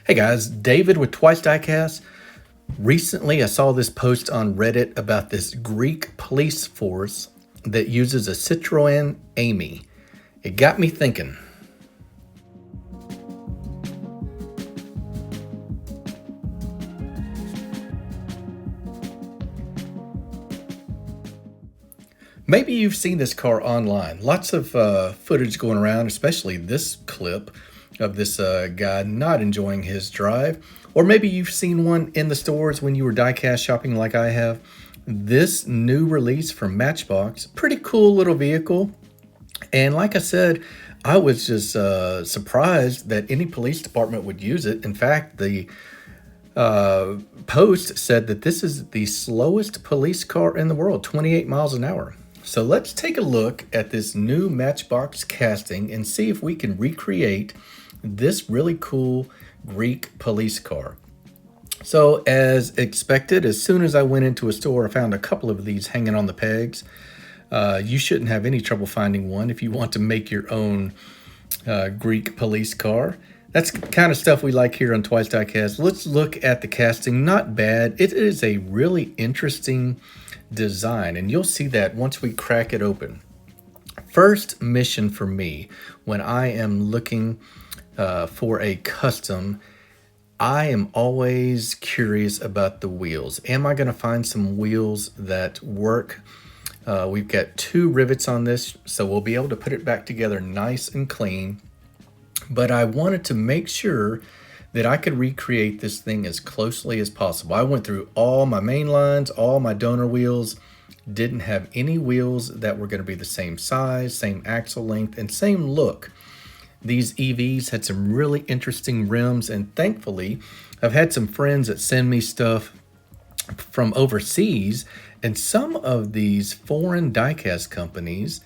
Hey guys, David with Twice Diecast. Recently, I saw this post on Reddit about this Greek police force that uses a Citroen Ami. It got me thinking. Maybe you've seen this car online. Lots of footage going around, especially this clip of this guy not enjoying his drive. Or maybe you've seen one in the stores when you were diecast shopping like I have. This new release from Matchbox, pretty cool little vehicle. And like I said, I was just surprised that any police department would use it. In fact, the post said that this is the slowest police car in the world, 28 miles an hour. So let's take a look at this new Matchbox casting and see if we can recreate this really cool Greek police car. So as expected, as soon as I went into a store, I found a couple of these hanging on the pegs. You shouldn't have any trouble finding one if you want to make your own Greek police car. That's the kind of stuff we like here on Twice Diecast. Let's look at the casting. Not bad. It is a really interesting design, and you'll see that once we crack it open. First mission for me when I am looking for a custom, I am always curious about the wheels. Am I going to find some wheels that work? We've got 2 rivets on this, so we'll be able to put it back together nice and clean. But I wanted to make sure that I could recreate this thing as closely as possible. I went through all my main lines, all my donor wheels, didn't have any wheels that were going to be the same size, same axle length, and same look. These EVs had some really interesting rims, and thankfully, I've had some friends that send me stuff from overseas, and some of these foreign diecast companies,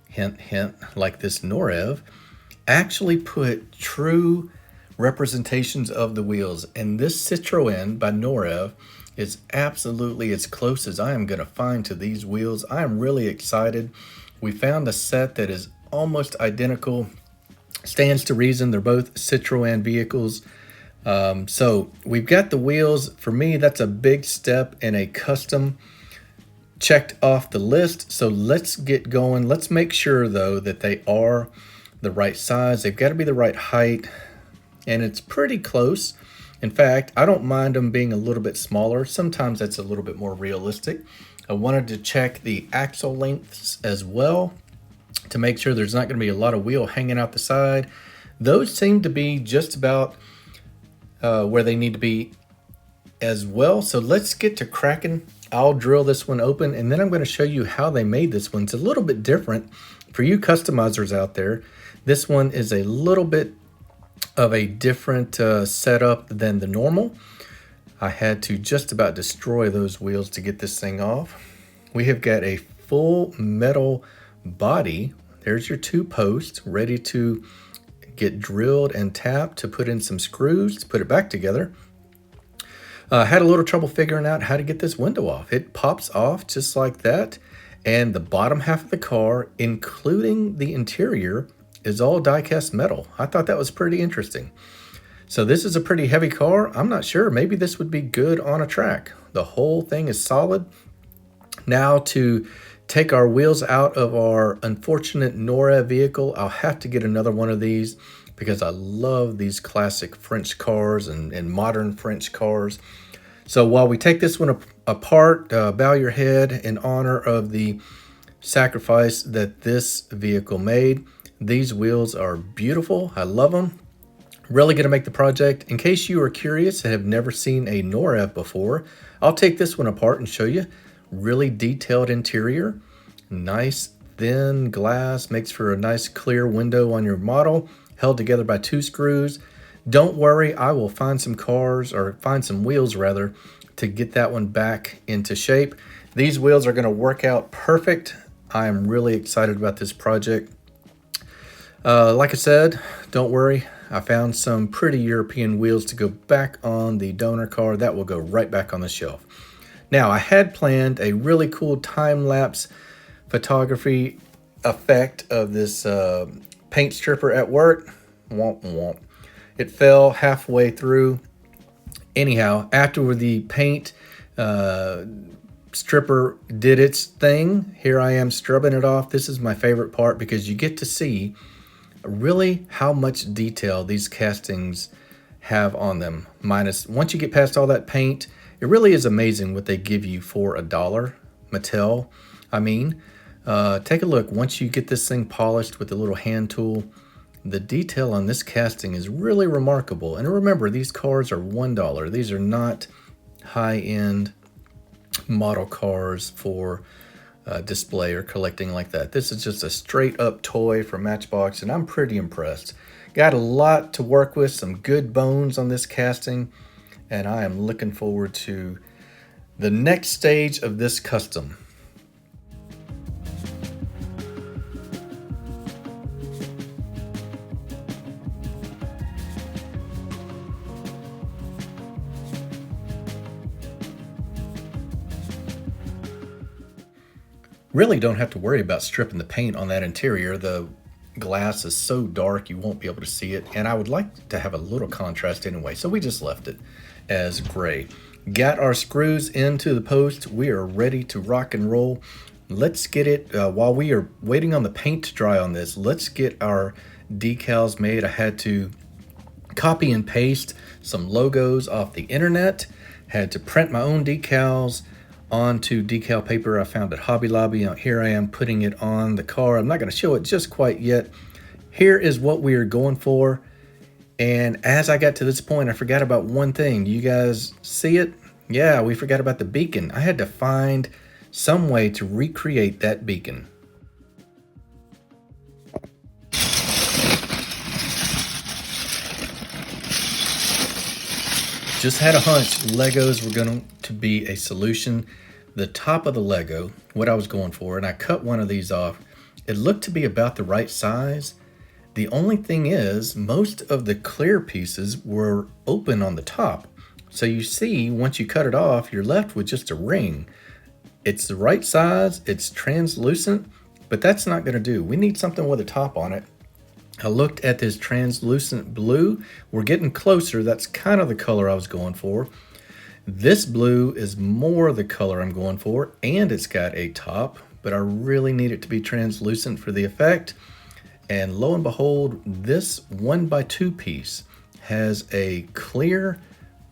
hint, hint, like this Norev, actually put true representations of the wheels. And this Citroen by Norev is absolutely as close as I am going to find to these wheels. I am really excited. We found a set that is almost identical. Stands to reason, they're both Citroen vehicles. So we've got the wheels. For me, that's a big step in a custom checked off the list. So let's get going. Let's make sure though that they are the right size. They've got to be the right height, and it's pretty close. In fact, I don't mind them being a little bit smaller. Sometimes that's a little bit more realistic. I wanted to check the axle lengths as well to make sure there's not going to be a lot of wheel hanging out the side. Those seem to be just about where they need to be as well. So let's get to cracking. I'll drill this one open, and then I'm going to show you how they made this one. It's a little bit different for you customizers out there. This one is a little bit of a different setup than the normal. I had to just about destroy those wheels to get this thing off. We have got a full metal body. There's your 2 posts ready to get drilled and tapped to put in some screws to put it back together. Had a little trouble figuring out how to get this window off. It pops off just like that, and the bottom half of the car, including the interior, is all die-cast metal. I thought that was pretty interesting. So this is a pretty heavy car. I'm not sure. Maybe this would be good on a track. The whole thing is solid. Now to take our wheels out of our unfortunate Norev vehicle, I'll have to get another one of these because I love these classic French cars and modern French cars. So while we take this one apart, bow your head in honor of the sacrifice that this vehicle made. These wheels are beautiful. I love them. Really going to make the project. In case you are curious and have never seen a Norev before, I'll take this one apart and show you. Really detailed interior. Nice thin glass. Makes for a nice clear window on your model. Held together by 2 screws. Don't worry, I will find some wheels rather, to get that one back into shape. These wheels are going to work out perfect. I am really excited about this project. Like I said, don't worry. I found some pretty European wheels to go back on the donor car. That will go right back on the shelf. Now, I had planned a really cool time-lapse photography effect of this paint stripper at work. Womp womp. it fell halfway through. Anyhow, after the paint stripper did its thing, here I am scrubbing it off. This is my favorite part because you get to see really how much detail these castings have on them. Minus, once you get past all that paint, it really is amazing what they give you for $1. Mattel, I mean. Take a look. Once you get this thing polished with a little hand tool, the detail on this casting is really remarkable. And remember, these cars are $1. These are not high-end model cars for display or collecting like that. This is just a straight up toy from Matchbox, and I'm pretty impressed. Got a lot to work with, some good bones on this casting, and I am looking forward to the next stage of this custom. Really don't have to worry about stripping the paint on that interior. The glass is so dark you won't be able to see it, and I would like to have a little contrast anyway, so we just left it as gray. Got our screws into the post. We are ready to rock and roll. Let's get it, while we are waiting on the paint to dry on this, let's get our decals made. I had to copy and paste some logos off the internet, had to print my own decals onto decal paper I found at Hobby Lobby. Now here I am putting it on the car. I'm not going to show it just quite yet. Here is what we are going for. And as I got to this point, I forgot about one thing. Do you guys see it? Yeah, we forgot about the beacon. I had to find some way to recreate that beacon. Just had a hunch Legos were going to be a solution. The top of the Lego, what I was going for, and I cut one of these off. It looked to be about the right size. The only thing is, most of the clear pieces were open on the top. So you see, once you cut it off, you're left with just a ring. It's the right size, it's translucent, but that's not gonna do. We need something with a top on it. I looked at this translucent blue. We're getting closer. That's kind of the color I was going for. This blue is more the color I'm going for, and it's got a top, but I really need it to be translucent for the effect. And lo and behold, this 1x2 piece has a clear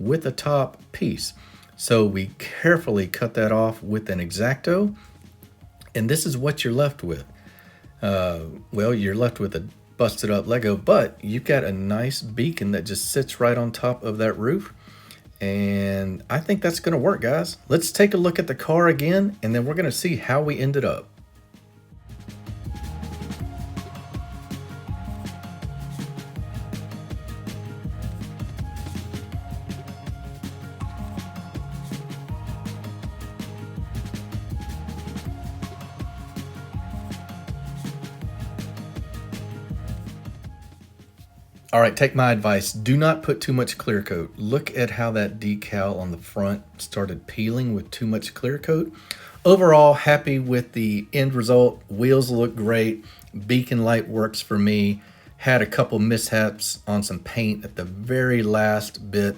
with a top piece. So we carefully cut that off with an X-Acto, and this is what you're left with. Well, you're left with a busted up Lego, but you've got a nice beacon that just sits right on top of that roof. And I think that's gonna work, guys. Let's take a look at the car again, and then we're gonna see how we ended up. All right, take my advice. Do not put too much clear coat. Look at how that decal on the front started peeling with too much clear coat. Overall, happy with the end result. Wheels look great. Beacon light works for me. Had a couple mishaps on some paint at the very last bit.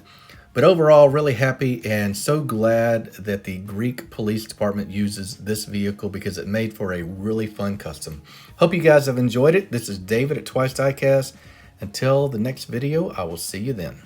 But overall, really happy and so glad that the Greek Police Department uses this vehicle because it made for a really fun custom. Hope you guys have enjoyed it. This is David at Twice Diecast. Until the next video, I will see you then.